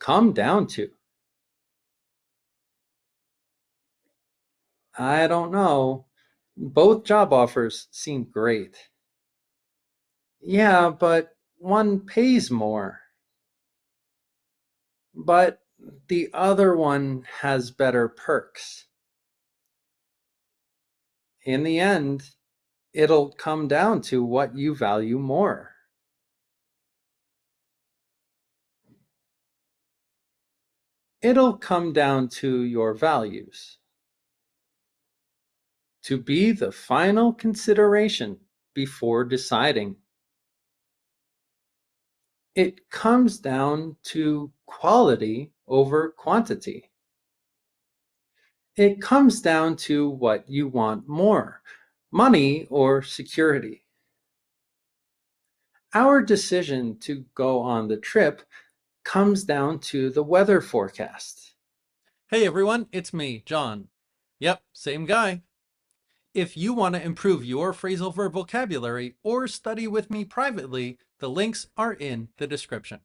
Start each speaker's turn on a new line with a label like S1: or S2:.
S1: come down to? I don't know. Both job offers seem great. Yeah, but one pays more. But the other one has better perks. In the end, it'll come down to what you value more. It'll come down to your values. To be the final consideration before deciding. It comes down to quality over quantity. It comes down to what you want more, money or security. Our decision to go on the trip comes down to the weather forecast. Hey everyone, it's me, John. Yep, same guy. If you want to improve your phrasal verb vocabulary or study with me privately, the links are in the description.